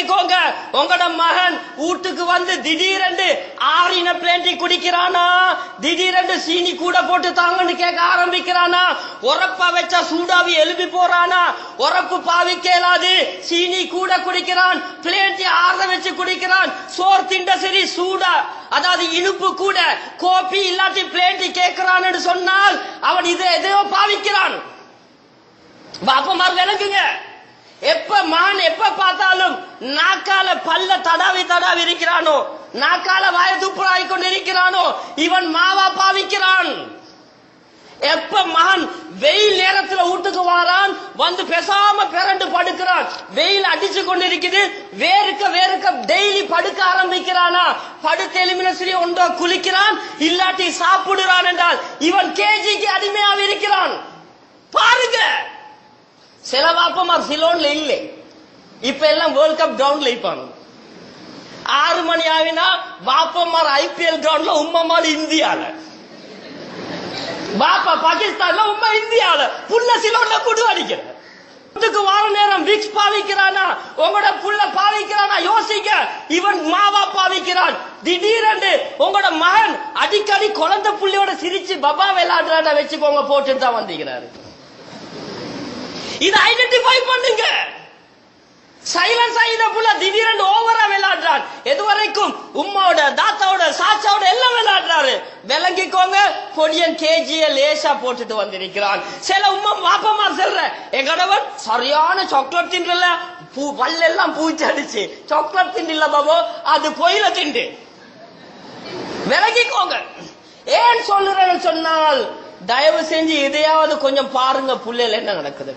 விளங்கிக்கோங்க. உங்களோட மகன் வீட்டுக்கு வந்து திடீரென்று ஆறின பிளேண்டி குடிக்கிறானா, திடீரென்று சீனி கூட போட்டு தாங்கன்னு கேட்க ஆரம்பிக்கிறானா, உரப்பா வச்சா சூடாவி எழுப்பி போறானா, உரப்பு பாவிக்கலாது சீனி கூட குடிக்கிறான், பிளேண்டி ஆற வச்சு குடிக்கிறான், சோர் திண்ட சரி சூடா அதாவது இனிப்பு கூட கோப்பி இல்லாட்டி பிளேண்டி கேட்கிறான் என்று சொன்னால் அவன் இதை எதையோ பாவிக்கிறான். பாப்பமார் விளங்குங்க. எப்ப மான் எப்ப பார்த்தாலும் நாக்கால பல்ல தடாவி தடாவி இருக்கிறானோ, நாக்கால வாய துப்புராய் கொண்டு இருக்கிறானோ, இவன் மாவா பாவிக்கிறான். எப்ப மகன் வெயில் நேரத்துல வீட்டுக்கு வாரான், வந்து பேசாம பிறண்டு படுக்கிறான், வெயில் அடிச்சு கொண்டு இருக்குது, வேறுக்க வேறுக்க டெய்லி படுக்க ஆரம்பிக்கிறானா, படுத்து எலுமின சரி ஒன்றோ குளிக்கிறான் இல்லாட்டி சாப்பிடுறான் என்றால் இவன் கேஜிக்கு அடிமையாக இருக்கிறான். பாருங்க, சில வாப்பமார் சிலோன்ல இல்லை, இப்ப எல்லாம் வேர்ல்ட் கப் கிரவுண்ட்ல இருப்பாங்க. 6 மணி ஆகினா வாப்பமார் ஐபிஎல் கிரவுண்ட்ல, உம்மமார் இந்தியால, பாப்பா பாகிஸ்தான்ல, உம்மா இந்தியால, புள்ள சிலோன்ல குடு அடிக்கிற. வீட்டுக்கு வார நேரம் விக்ஸ் பாவிக்கிறானா, உங்களோட புள்ள பாவிக்கிறானா யோசிக்க. இவன் மாவா பாவிக்கிறான். திடீரென்று உங்களோட மகன் அடிக்கடி குழந்தை புள்ளியோட சிரிச்சு பபா விளையாடுறாட வச்சுக்கோங்க, போட்டு தான் வந்திருக்கிறாரு. இதை ஐடென்டிஃபை பண்ணுங்க. சைலன்ஸ் ஆகித புள்ள திடீரென்று ஓவரா விளையாடுறான். எதுவரைக்கும் உம்மாவோட தாத்தாவோட சாச்சாவோட எல்லாம் விளையாடுறாரு. விளங்கிக்கோங்க, பொடியன் கேஜிய லேசா போட்டுட்டு வந்திருக்கிறான். சில உம்மா வாப்பமா சொல்ற, எங்கடவன் சரியான சாக்லேட் தின்றல, பல்லெல்லாம் பூச்சி அடிச்சு சாக்லேட் திண்டில்ல பாபோ, அது பொயில திண்டு. விளங்கிக்கோங்க. ஏன் சொல்லுறேன்னு சொன்னால், தயவு செஞ்சு இதையாவது கொஞ்சம் பாருங்க, புள்ளையில என்ன நடக்குது.